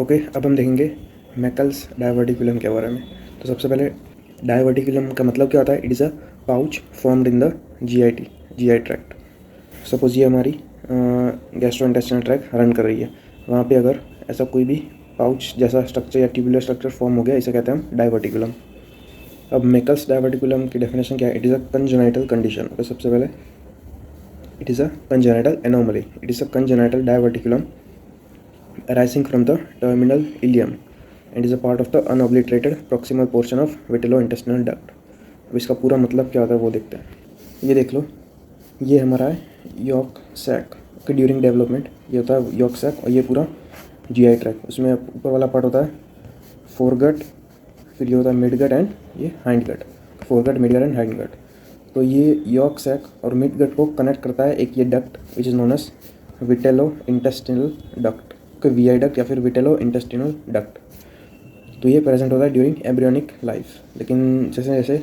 Okay, अब हम देखेंगे मैकल्स डायवर्टिकुलम के बारे में। तो सबसे पहले डायवर्टिकुलम का मतलब क्या होता है? It is a pouch formed in the GI tract. Suppose ये हमारी गैस्ट्रोइंटेस्टाइनल ट्रैक्ट रन कर रही है, वहाँ पे अगर ऐसा कोई भी पाउच जैसा स्ट्रक्चर या ट्यूबुलर स्ट्रक्चर फॉर्म हो गया, इसे कहते हैं हम डायवर्टिकुलम। अब मैकल्स डायवर्टिकुलम की डेफिनेशन क्या है? It is a congenital condition. तो सबसे पहले it is a congenital anomaly, it is a congenital diverticulum arising from the terminal ileum and is a part of the unobliterated proximal portion of vitellointestinal duct। अब इसका पूरा मतलब क्या होता है वो देखते हैं। ये देख लो, ये हमारा है यॉर्क सैक के ड्यूरिंग डेवलपमेंट। ये होता है यॉर्क सैक और ये पूरा जीआई ट्रैक। उसमें ऊपर वाला पार्ट होता है फोरगट, फिर ये होता है मिडगट एंड ये हाइंडगट। Foregut, midgut and hindgut. तो ये यॉर्क सैक और मिडगट को कनेक्ट करता है एक ये duct which is known as vitello intestinal duct, VI duct या फिर विटेलो इंटेस्टिनल डक्ट। तो ये प्रेजेंट होता है ड्यूरिंग एम्ब्रियोनिक लाइफ, लेकिन जैसे जैसे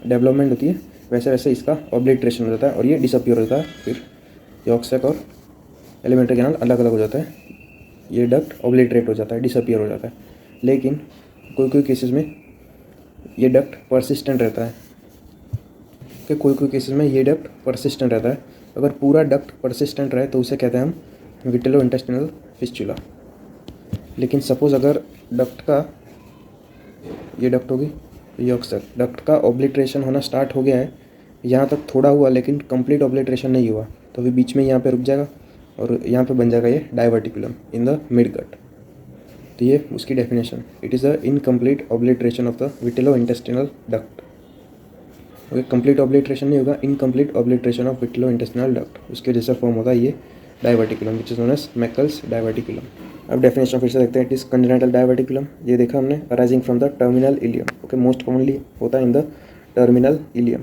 डेवलपमेंट होती है वैसे वैसे इसका ऑब्लिट्रेशन हो जाता है और ये डिसअपियर हो जाता है। फिर यॉर्क सैक और एलिमेंट्री कैनाल अलग अलग हो जाता है, ये डक्ट ऑब्लिट्रेट हो जाता है, डिसअपियर हो जाता है। लेकिन कोई कोई केसेस में ये डक्ट परसिस्टेंट रहता है, कि कोई केसेस में ये डक्ट परसिस्टेंट रहता है। अगर पूरा डक्ट परसिस्टेंट रहे तो उसे कहते हैं हम विटेलो इंटेस्टिनल फिस्चुला। लेकिन सपोज अगर डक्ट का, ये डक्ट होगी यॉर्क सैक, डक्ट का ऑब्लिट्रेशन होना स्टार्ट हो गया है, यहाँ तक थोड़ा हुआ लेकिन कंप्लीट ऑब्लिट्रेशन नहीं हुआ, तो अभी बीच में यहाँ पे रुक जाएगा और यहाँ पे बन जाएगा ये diverticulum in the midgut. तो ये उसकी definition, it is the incomplete obliteration of the vitello intestinal duct. Okay, complete obliteration नहीं होगा, incomplete obliteration of vitello intestinal duct, उसके जैसा फॉर्म होता है ये diverticulum which is known as Meckel's diverticulum. अब डेफिनेशन फिर से देखते हैं। इट इज कंजेनाइटल डायवर्टिकुलम, ये देखा हमने, arising from the terminal ileum. Okay, most commonly होता है in the terminal ileum.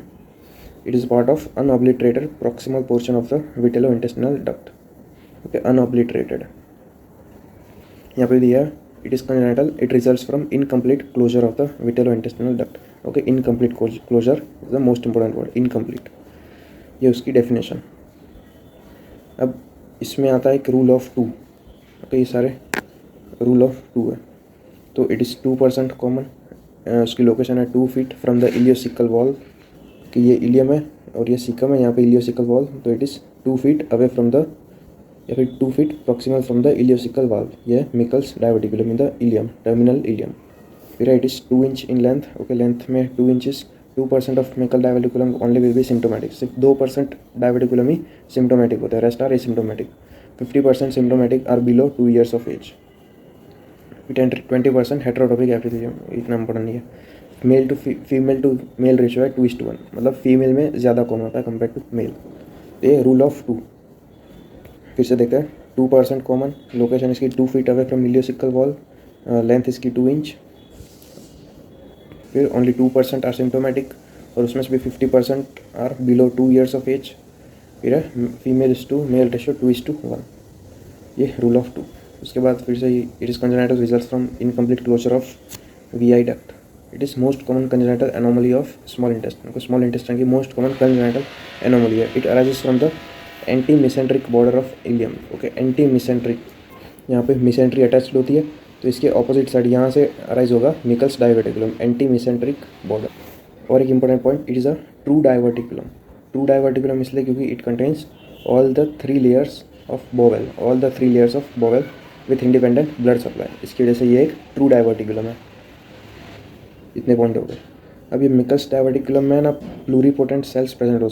It is part of unobliterated proximal portion of the vitello intestinal duct. Okay, unobliterated यहाँ पे दिया है। It is congenital, it results from incomplete closure of the vitello intestinal duct. Okay, incomplete closure is the most important word, incomplete, ये उसकी definition. अब इसमें आता है एक रूल ऑफ टू। ओके, ये सारे रूल ऑफ टू है। तो इट इज़ 2% कॉमन, उसकी लोकेशन है 2 feet from the ileocaecal wall, कि ये इलियम है और ये सिकम है, यहाँ पे इलियोसिकल वॉल। तो it is 2 feet away from the, या फिर 2 feet proximal from the ileocaecal valve. ये Meckel's diverticulum in the ileum, terminal ileum. फिर it is 2 inch in length. Okay, length में 2 inches. 2% of Meckel diverticulum only will be symptomatic, सिर्फ 2% diverticulum ही symptomatic होता है, rest are asymptomatic. 50% symptomatic are below 2 years of age. 20% हेट्रोटॉपिक epithelium, इतना important नहीं है। Mail to mail ratio है 2:1, मतलब फीमेल में ज़्यादा कम होता है कंपेयर टू मेल। ये रूल ऑफ टू फिर से देखते हैं। 2% कॉमन, लोकेशन इसकी 2 feet away from ileocaecal wall, length इसकी 2 इंच। फिर ओनली 2% आर सिम्टोमेटिक और उसमें से भी 50% are below 2 years of age. फिर है फीमेल टू मेल रेशियो 2:1, ये रूल ऑफ टू। उसके बाद फिर से it is congenital results from incomplete closure of VI duct. It is most common congenital anomaly of small intestine. Small intestine की most common congenital anomaly है। It arises from the anti mesenteric border of ileum. Okay, anti mesenteric, यहाँ पे mesentery attached होती है, तो इसके opposite side यहाँ से अराइज होगा मैकल्स डायवर्टिकुलम, एंटी मिसेंट्रिक बॉर्डर। और एक important point, it is a true diverticulum. True diverticulum इसलिए क्योंकि it contains all the 3 layers of bowel with independent blood supply। इसकी वजह से ये एक ट्रू डायवर्टिकुलम है। इतने पॉइंट हो गए। अब ये मैकल्स डायवर्टिकुलम में ना प्लूरीपोटेंट सेल्स प्रेजेंट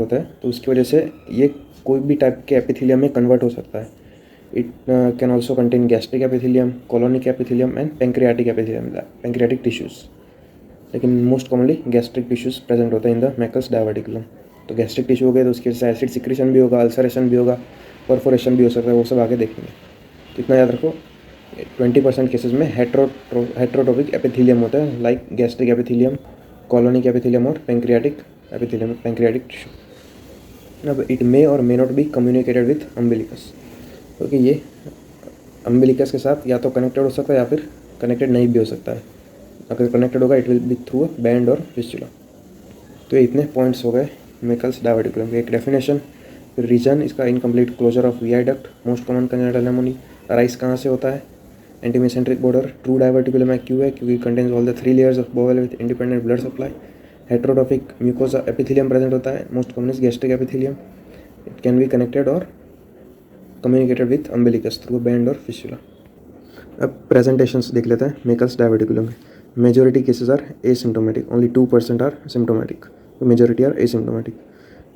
होते हैं, तो उसकी वजह से ये कोई भी टाइप के एपिथेलियम में कन्वर्ट हो सकता है। It can also contain gastric epithelium, colonic epithelium and pancreatic epithelium, pancreatic tissues. लेकिन most commonly gastric tissues present होते हैं इन द मैकल्स डायवर्टिकुलम। तो गैस्ट्रिक टिश्यू हो गए तो उसके साथ एसिड सिक्रीशन भी होगा, अल्सरेशन भी होगा, परफोरेशन भी हो सकता है, वो सब आगे देखेंगे। तो इतना याद रखो, 20% केसेस में हेट्रोटॉपिक एपिथेलियम होता है, like gastric epithelium, colonic epithelium और पेंक्रियाटिक एपिथेलियम, पेंक्रियाटिक टिश्यू। अब इट मे और may not be communicated with umbilicus, क्योंकि ये अम्बिलिकस के साथ या तो कनेक्टेड हो सकता है या फिर कनेक्टेड नहीं भी हो सकता है। अगर कनेक्टेड होगा it will be through a band और फिस्चुला। तो ये इतने पॉइंट्स हो गए मैकल्स डायवर्टिकुलम, एक डेफिनेशन, रीजन इसका incomplete closure of VI duct, most common congenital anomaly, arise कहाँ से होता है, anti mesenteric border, true diverticulum है क्यों है, क्योंकि contains all the 3 layers of bowel with independent blood supply. Heterotrophic mucosa epithelium present होता है, most common is gastric epithelium. It can be connected और communicated with umbilicus through band और fistula. अब presentations देख लेते हैं मेकल्स डाइवर्टिकुलम के। Majority cases are asymptomatic, only 2% are symptomatic, तो मेजॉरिटी आर एसिम्टोमेटिक।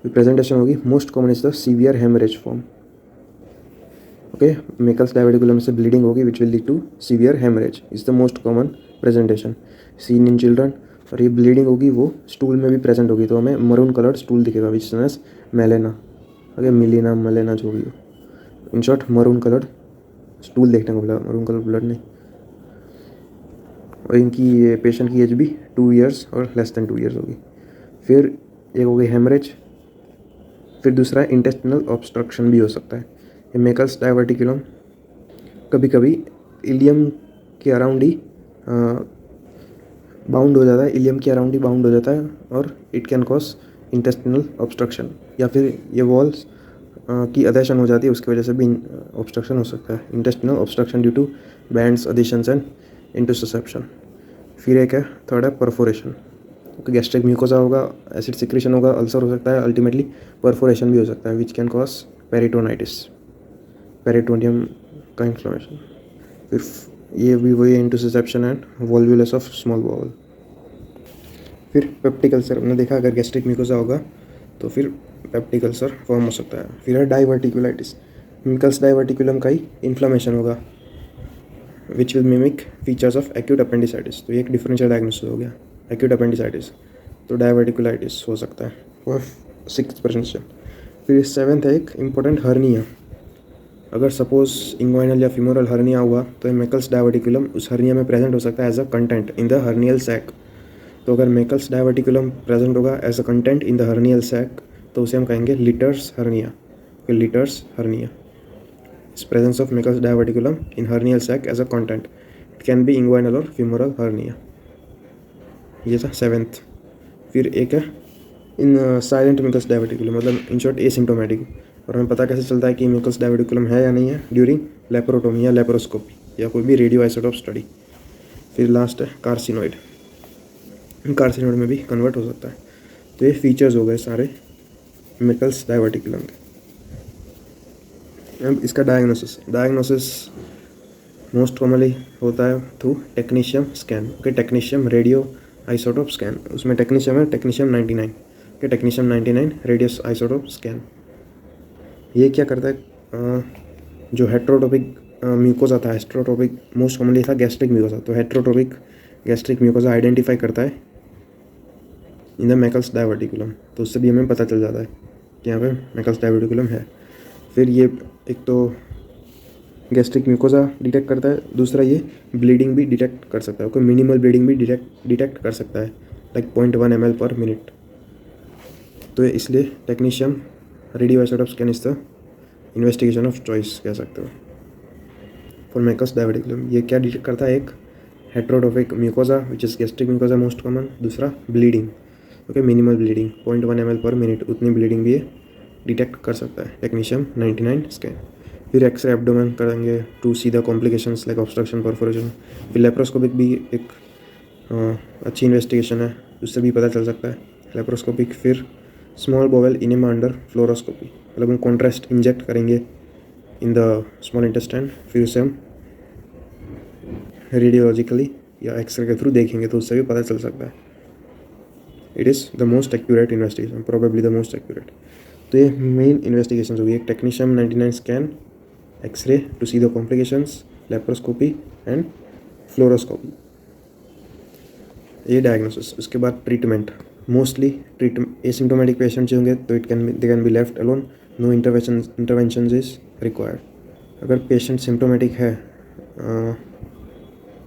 प्रेजेंटेशन होगी most common is the severe haemorrhage form. Okay, Meckel's diverticulum से ब्लीडिंग होगी which will lead to severe haemorrhage is the most common presentation seen in children. और ये bleeding होगी वो stool में भी present होगी, तो हमें मरून कलर्ड स्टूल दिखेगा which is Melina. Okay, मिलीना Malena जो भी हो, in short maroon coloured stool देखने को मिला, मरून कलर ब्लड नहीं। और इनकी ये पेशेंट की एज भी 2 ईयर्स और लेस देन 2 ईयर्स होगी। फिर एक हो गई हेमरेज, फिर दूसरा इंटेस्टिनल ऑब्स्ट्रक्शन भी हो सकता है। ये मेकल्स डाइवर्टिकुलम कभी कभी इलियम के अराउंड ही बाउंड हो जाता है, इलियम के अराउंड ही बाउंड हो जाता है और it can cause intestinal obstruction, या फिर ये वॉल्स की अधेशन हो जाती है, उसकी वजह से भी ऑब्स्ट्रक्शन हो सकता है। Intestinal obstruction due to bands adhesions and interception. फिर एक है थर्ड है परफोरेशन, क्योंकि गैस्ट्रिक म्यूकोसा होगा, एसिड सिक्रेशन होगा, अल्सर हो सकता है, अल्टीमेटली परफोरेशन भी हो सकता है which can cause peritonitis, peritoneum का इन्फ्लेमेशन। फिर ये भी वही interception and volvulus of small bowel. फिर पेप्टिक अल्सर हमने देखा, अगर गैस्ट्रिक म्यूकोसा होगा तो फिर पेप्टिक अल्सर फॉर्म हो सकता है। फिर है डाइवर्टिकुलाइटिस, मेकल्स डाइवर्टिकुलम का ही इन्फ्लेमेशन होगा which will mimic features of acute appendicitis. तो ये एक डिफरेंशियल डायग्नोसिस हो गया, एक्यूट अपेंडिसाइटिस, तो डाइवर्टिकुलाइटिस हो सकता है और 6%। फिर 7th है एक इम्पोर्टेंट हर्निया। अगर सपोज इंग्वाइनल या फिमोरल हर्निया हुआ तो मेकल्स डाइवर्टिकुलम उस हर्निया में प्रेजेंट हो सकता है as a content in the hernial sac. तो अगर मेकल्स डाइवर्टिकुलम प्रेजेंट होगा as a content in the hernial sac तो उसे हम कहेंगे Littre's hernia. Littre's hernia, presence of Meckel's diverticulum in hernial sac as a content. It can be inguinal or femoral hernia. ये था 7th। फिर एक है इन साइलेंट मेकल्स डाइवर्टिकुलम, मतलब इन शॉर्ट एसिम्टोमेटिक। और हमें पता कैसे चलता है कि मेकल्स डाइवर्टिकुलम है या नहीं है? ड्यूरिंग लेप्रोटोमी या लेप्रोस्कोपी या कोई भी रेडियो आइसोटोप स्टडी। फिर लास्ट है कार्सिनोइड, कार्सिनोइड में भी कन्वर्ट हो सकता है। तो ये फीचर्स हो गए सारे मेकल्स डाइवर्टिकुलम के। अब इसका डायग्नोसिस मोस्ट कॉमनली होता है through technetium scan. Okay, technetium radio isotope scan, उसमें टेक्नीशियम है technetium 99। Okay, technetium 99 radius isotope scan. ये क्या करता है, जो हेट्रोटोपिक म्यूकोसा था, हेट्रोटोपिक मोस्ट कॉमनली था गैस्ट्रिक म्यूकोसा, तो हेट्रोटोपिक गैस्ट्रिक म्यूकोसा आइडेंटिफाई करता है इन द मेकल्स डाइवर्टिकुलम। तो उससे भी हमें पता चल जाता है कि यहाँ पे मेकल्स डाइवर्टिकुलम है। फिर ये एक तो गैस्ट्रिक म्यूकोसा डिटेक्ट करता है, दूसरा ये ब्लीडिंग भी डिटेक्ट कर सकता है, कोई मिनिमल ब्लीडिंग भी डिटेक्ट कर सकता है, लाइक 0.1 ml पर मिनट। तो इसलिए technetium radio isotope scan is the investigation of choice कह सकते हो फॉर मेकल्स डाइवर्टिकुलम। ये क्या डिटेक्ट करता है? एक heterotopic mucosa which is gastric mucosa most common, दूसरा bleeding. Okay, minimal bleeding 0.1 ml per minute, उतनी ब्लीडिंग भी डिटेक्ट कर सकता है टेक्नीशियम 99 स्कैन। फिर एक्सरे एब्डोमेन करेंगे to see the complications like obstruction, perforation. फिर लेप्रोस्कोपिक भी एक अच्छी इन्वेस्टिगेशन है, उससे भी पता चल सकता है लेप्रोस्कोपिक। फिर small bowel enema under fluoroscopy, मतलब हम कॉन्ट्रास्ट इंजेक्ट करेंगे इन द स्मॉल इंटेस्टाइन, फिर उसे हम रेडियोलॉजिकली या एक्सरे के थ्रू देखेंगे तो उससे भी पता चल सकता है। It is the most accurate investigation, probably the most accurate. तो ये मेन इन्वेस्टिगेशन होगी, एक technetium 99 scan, X-ray to see the complications, laparoscopy and fluoroscopy. ये डायग्नोसिस। उसके बाद ट्रीटमेंट, मोस्टली एसिम्टोमेटिक पेशेंट जो होंगे तो they can be left alone, no intervention is required. अगर पेशेंट सिम्टोमेटिक है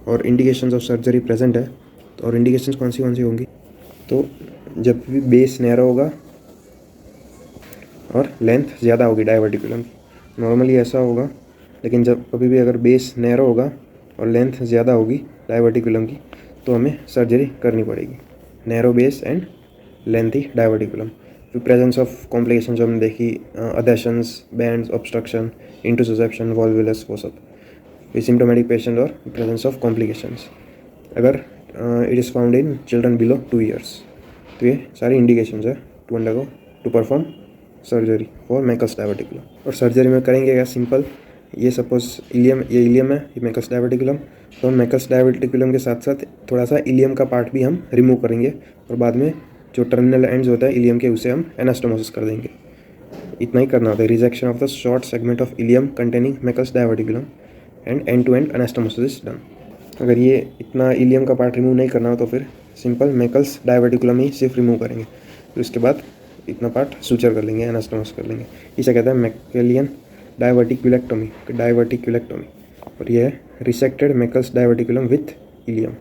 और इंडिकेशंस ऑफ सर्जरी प्रेजेंट है, तो और इंडिकेशंस कौन सी होंगी? तो जब भी बेस नैरो होगा और लेंथ ज़्यादा होगी डाइवर्टिकुलम की, नॉर्मली ऐसा होगा, लेकिन जब कभी भी अगर बेस नैरो होगा और लेंथ ज़्यादा होगी डाइवर्टिकुलम की तो हमें सर्जरी करनी पड़ेगी। Narrow base and lengthy diverticulum. फिर प्रेजेंस ऑफ कॉम्प्लिकेशन जो हमने देखी, adhesions, bands, obstruction, interception, volvulus, वो सब। सिम्टोमेटिक पेशेंट और प्रेजेंस ऑफ कॉम्प्लिकेशंस। अगर it is found in children below 2 years, तो ये सारी इंडिकेशंस है to perform surgery for Meckel's diverticulum. और सर्जरी में करेंगे क्या, सिंपल, ये सपोज इलियम, ये इलियम है, ये मैकल्स डायवर्टिकुलम, तो हम मैकल्स डायवर्टिकुलम के साथ साथ थोड़ा सा इलियम का पार्ट भी हम रिमूव करेंगे और बाद में जो टर्मिनल एंड्स होता है इलियम के, उसे हम एनास्टोमोसिस कर देंगे। इतना ही करना होता है, rejection of the short segment of ileum containing Meckel's diverticulum and to end anastomosis done. अगर ये इतना इलियम का पार्ट रिमूव नहीं करना हो तो फिर सिंपल मैकल्स डायवर्टिकुलम ही सिर्फ रिमूव करेंगे, फिर उसके बाद इतना पार्ट सूचर कर लेंगे, एनास्टोमोसिस कर लेंगे। इसे कहता है मैकेलियन डायवर्टिकुलेक्टोमी, और यह है resected Meckel's diverticulum with ileum,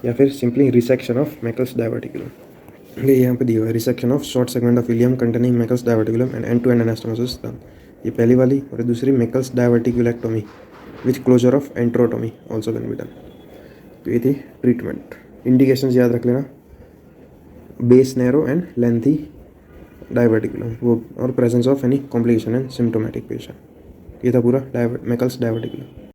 या फिर simply resection of Meckel's diverticulum. ये यहाँ पे दिया हुआ है, resection of short segment of ileum containing Meckel's diverticulum and to end anastomosis done. ये पहली वाली, और दूसरी Meckel's diverticulectomy with closure of enterotomy also can be done. तो ये थी ट्रीटमेंट। इंडिकेशंस याद रख लेना, base narrow and lengthy diverticulum वो, और presence of any complication and symptomatic patient. ये था पूरा मैकल्स डायवर्टिकुलम।